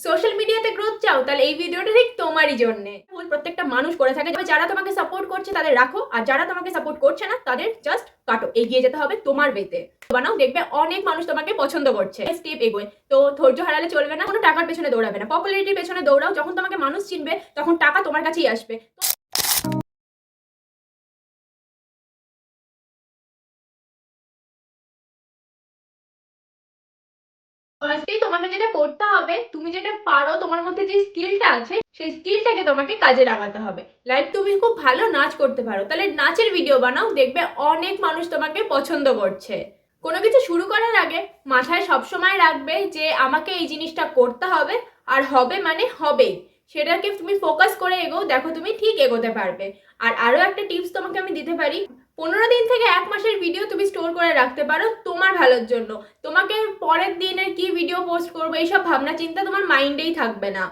Social মিডিয়াতে growth চাও, তাহলে এই ভিডিওটা ঠিক তোমারই জন্য। ভুল প্রত্যেকটা মানুষ করে থাকে, যারা তোমাকে সাপোর্ট করছে তাদের রাখো, আর যারা তোমাকে সাপোর্ট করছে না তাদের জাস্ট কাটো। এগিয়ে যেতে হবে তোমার ওয়েতে, বানাও, দেখবে অনেক মানুষ তোমাকে পছন্দ করছে। স্টেপ এগোয়, তো ধৈর্য হারালে চলবে না, কোনো টাকার পেছনে দৌড়াবে না, পপুলারিটির পেছনে দৌড়াও। যখন তোমাকে মানুষ চিনবে তখন টাকা তোমার কাছেই আসবে। ফার্স্টেই তোমাকে যেটা করতে হবে, তুমি যেটা পারো, তোমার মধ্যে যে স্কিলটা আছে সেই স্কিলটাকে তোমাকে কাজে লাগাতে হবে। লাইক তুমি খুব ভালো নাচ করতে পারো, তাহলে নাচের ভিডিও বানাও, দেখবে অনেক মানুষ তোমাকে পছন্দ করছে। কোনো কিছু শুরু করার আগে মাথায় সবসময় রাখবে যে আমাকে এই জিনিসটা করতে হবে, আর হবে মানে হবেই। সেটাকে তুমি ফোকাস করে এগোও, দেখো তুমি ঠিক এগোতে পারবে। আর আরো একটা টিপস তোমাকে আমি দিতে পারি, 15 দিন থেকে 1 মাসের ভিডিও তুমি স্টোর করে রাখতে পারো তোমার ভালোর জন্য। তোমাকে পরের দিনের কি ভিডিও পোস্ট করবো এইসব ভাবনা চিন্তা তোমার মাইন্ডেই থাকবে না।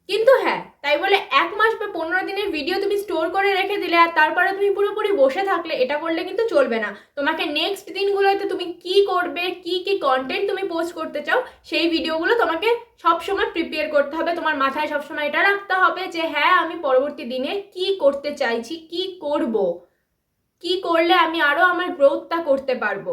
কিন্তু হ্যাঁ, তাই বলে 1 মাস বা 15 দিনের ভিডিও তুমি স্টোর করে রেখে দিলে আর তারপরে তুমি পুরোপুরি বসে থাকলে, এটা করলে কিন্তু চলবে না। তোমাকে নেক্সট দিনগুলোতে তুমি কি করবে, কি কি কন্টেন্ট তুমি পোস্ট করতে চাও, সেই ভিডিওগুলো তোমাকে সবসময় প্রিপেয়ার করতে হবে। তোমার মাথায় সবসময় এটা রাখতে হবে যে হ্যাঁ, আমি পরবর্তী দিনে কি করতে চাইছি, কি করব, কি করলে আমি আরো আমার গ্রোথটা করতে পারবো।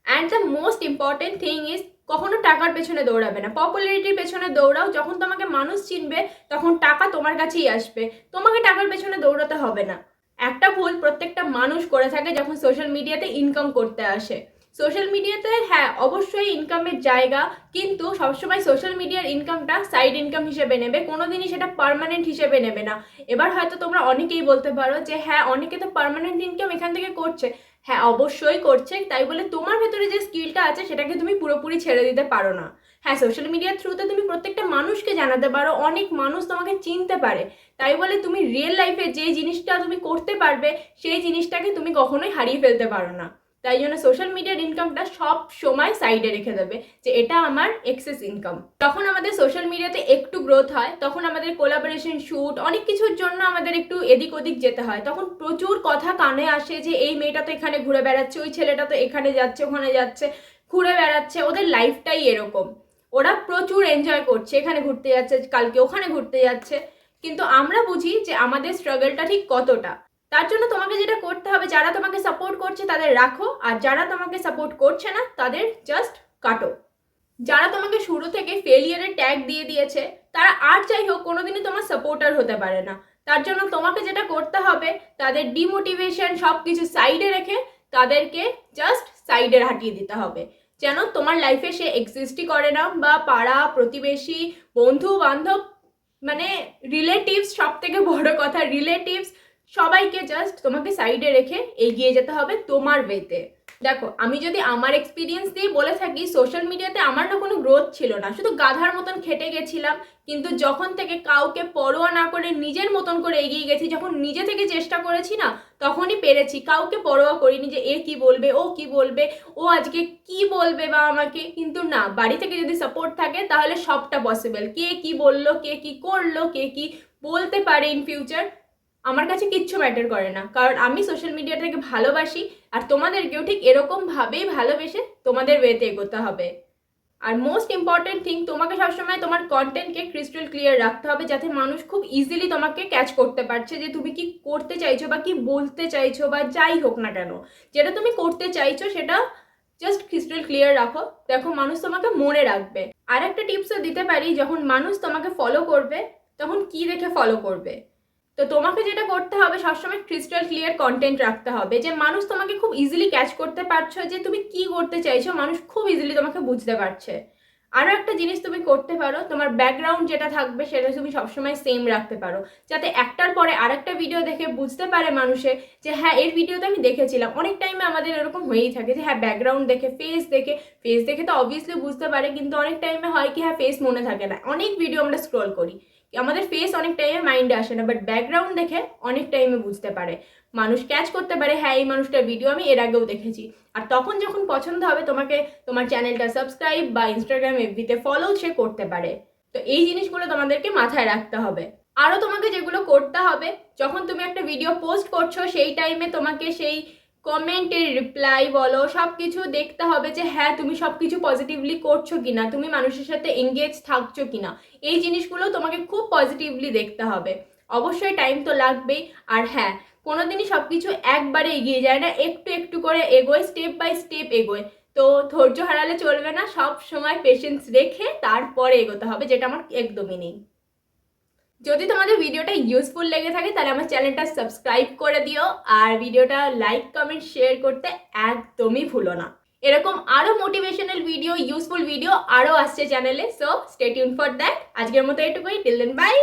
And the most important thing is, কখনো টাকার পেছনে দৌড়াবে না, পপুলারিটির পেছনে দৌড়াও। যখন তোমাকে মানুষ চিনবে তখন টাকা তোমার কাছেই আসবে, তোমাকে টাকার পেছনে দৌড়াতে হবে না। একটা ভুল প্রত্যেকটা মানুষ করে থাকে যখন সোশ্যাল মিডিয়াতে ইনকাম করতে আসে। সোশ্যাল মিডিয়াতে হ্যাঁ অবশ্যই ইনকামের জায়গা, কিন্তু সবসময় সোশ্যাল মিডিয়ার ইনকামটা সাইড ইনকাম হিসেবে নেবে, কোনোদিনই সেটা পার্মানেন্ট হিসেবে নেবে না। এবার হয়তো তোমরা অনেকেই বলতে পারো যে হ্যাঁ, অনেকে তো পার্মানেন্ট ইনকাম এখান থেকে করছে। হ্যাঁ, অবশ্যই করছে, তাই বলে তোমার ভেতরে যে স্কিলটা আছে সেটাকে তুমি পুরোপুরি ছেড়ে দিতে পারো না। হ্যাঁ, সোশ্যাল মিডিয়ার থ্রুতে তুমি প্রত্যেকটা মানুষকে জানাতে পারো, অনেক মানুষ তোমাকে চিনতে পারে, তাই বলে তুমি রিয়েল লাইফে যে জিনিসটা তুমি করতে পারবে সেই জিনিসটাকে তুমি কখনোই হারিয়ে ফেলতে পারো না। তাই জন্য সোশ্যাল মিডিয়ার ইনকামটা সব সময় সাইডে রেখে দেবে যে এটা আমার এক্সেস ইনকাম। যখন আমাদের সোশ্যাল মিডিয়াতে একটু গ্রোথ হয়, তখন আমাদের কোলাবোরেশন, শ্যুট, অনেক কিছুর জন্য আমাদের একটু এদিক ওদিক যেতে হয়, তখন প্রচুর কথা কানে আসে যে এই মেয়েটা তো এখানে ঘুরে বেড়াচ্ছে, ওই ছেলেটা তো এখানে যাচ্ছে, ওখানে যাচ্ছে, ঘুরে বেড়াচ্ছে, ওদের লাইফটাই এরকম, ওরা প্রচুর এনজয় করছে, এখানে ঘুরতে যাচ্ছে, কালকে ওখানে ঘুরতে যাচ্ছে। কিন্তু আমরা বুঝি যে আমাদের স্ট্রাগলটা ঠিক কতটা। তার জন্য তোমাকে যেটা করতে হবে, যারা তোমাকে সাপোর্ট করছে তাদের রাখো, আর যারা তোমাকে সাপোর্ট করছে না তাদের জাস্ট কাটো। যারা তোমাকে শুরু থেকে ফেলিয়ারের ট্যাগ দিয়ে দিয়েছে তারা আর যাই হোক কোনোদিনই তোমার সাপোর্টার হতে পারে না। তার জন্য তোমাকে যেটা করতে হবে, তাদের ডিমোটিভেশন সব কিছু সাইডে রেখে তাদেরকে জাস্ট সাইডে হাঁটিয়ে দিতে হবে, যেন তোমার লাইফে সে এক্সিস্টই করে না। বা পাড়া প্রতিবেশী, বন্ধু বান্ধব, মানে রিলেটিভস, সব থেকে বড় কথা রিলেটিভস, সবাইকে জাস্ট তোমাকে সাইডে রেখে এগিয়ে যেতে হবে তোমার ওয়েতে। দেখো, আমি যদি আমার এক্সপিরিয়েন্স দিয়ে বলে থাকি, সোশ্যাল মিডিয়াতে আমার না কোনো গ্রোথ ছিল না, শুধু গাধার মতন খেটে গেছিলাম। কিন্তু যখন থেকে কাউকে পরোয়া না করে নিজের মতন করে এগিয়ে গেছি, যখন নিজে থেকে চেষ্টা করেছি না, তখনই পেরেছি। কাউকে পরোয়া করিনি যে এ কি বলবে, ও কি বলবে, ও আজকে কি বলবে বা আমাকে। কিন্তু না, বাড়ি থেকে যদি সাপোর্ট থাকে তাহলে সবটা পসিবল। কে কি বললো, কে কি করলো, কে কি বলতে পারে ইন ফিউচার, আমার কাছে কিচ্ছু ম্যাটার করে না, কারণ আমি সোশ্যাল মিডিয়াটাকে ভালোবাসি। আর তোমাদেরকেও ঠিক এরকমভাবেই ভালোবেসে তোমাদের ওয়েতে এগোতে হবে। আর মোস্ট ইম্পর্টেন্ট থিং, তোমাকে সবসময় তোমার কন্টেন্টকে ক্রিস্টাল ক্লিয়ার রাখতে হবে, যাতে মানুষ খুব ইজিলি তোমাকে ক্যাচ করতে পারছে যে তুমি কি করতে চাইছো বা কি বলতে চাইছো, বা যাই হোক না কেন যেটা তুমি করতে চাইছো সেটা জাস্ট ক্রিস্টাল ক্লিয়ার রাখো, দেখো মানুষ তোমাকে মনে রাখবে। আর একটা টিপসও দিতে পারি, যখন মানুষ তোমাকে ফলো করবে তখন কি দেখে ফলো করবে। তো তোমাকে যেটা করতে হবে, সবসময় ক্রিস্টাল ক্লিয়ার কন্টেন্ট রাখতে হবে, যে মানুষ তোমাকে খুব ইজিলি ক্যাচ করতে পারছো যে তুমি কি করতে চাইছো, মানুষ খুব ইজিলি তোমাকে বুঝতে পারছে। আরও একটা জিনিস তুমি করতে পারো, তোমার ব্যাকগ্রাউন্ড যেটা থাকবে সেটা তুমি সবসময় সেম রাখতে পারো, যাতে একটার পরে আরেকটা ভিডিও দেখে বুঝতে পারে মানুষে যে হ্যাঁ, এর ভিডিওতে আমি দেখেছিলাম। অনেক টাইমে আমাদের এরকম হয়েই থাকে যে হ্যাঁ, ব্যাকগ্রাউন্ড দেখে, ফেস দেখে তো অবভিয়াসলি বুঝতে পারে, কিন্তু অনেক টাইমে হয় কি হ্যাঁ, ফেস মনে থাকে না। অনেক ভিডিও আমরা স্ক্রল করি, আমাদের ফেস অনেক টাইমে মাইন্ডে আসে না, বাট ব্যাকগ্রাউন্ড দেখে অনেক টাইমে বুঝতে পারে, মানুষ ক্যাচ করতে পারে হ্যাঁ, এই মানুষটার ভিডিও আমি এর আগেও দেখেছি। আর তখন যখন পছন্দ হবে তোমাকে, তোমার চ্যানেলটা সাবস্ক্রাইব বা ইনস্টাগ্রাম, এফবিতে ফলো সে করতে পারে। তো এই জিনিসগুলো তোমাদেরকে মাথায় রাখতে হবে। আরও তোমাকে যেগুলো করতে হবে, যখন তুমি একটা ভিডিও পোস্ট করছো সেই টাইমে তোমাকে সেই কমেন্টের রিপ্লাই বলো, সব কিছু দেখতে হবে যে হ্যাঁ তুমি সব কিছু পজিটিভলি করছো কিনা, তুমি মানুষের সাথে এঙ্গেজ থাকছো কিনা, এই জিনিসগুলো তোমাকে খুব পজিটিভলি দেখতে হবে। অবশ্যই টাইম তো লাগবেই। আর হ্যাঁ, কোনোদিনই সব কিছু একবারে এগিয়ে যায় না, একটু একটু করে এগোয়, স্টেপ বাই স্টেপ এগোয়। তো ধৈর্য হারালে চলবে না, সব সময় পেশেন্স রেখে তারপরে এগোতে হবে, যেটা আমার একদমই নেই। যদি তোমাদের ভিডিওটা ইউজফুল লেগে থাকে তাহলে আমার চ্যানেলটা সাবস্ক্রাইব করে দিও, আর ভিডিওটা লাইক কমেন্ট শেয়ার করতে একদমই ভুলো না। এরকম আরো মোটিভেশনাল ভিডিও, ইউজফুল ভিডিও আরো আসছে চ্যানেলে, so stay tune for that. আজকের মতো এটুকুই, টিল দেন বাই।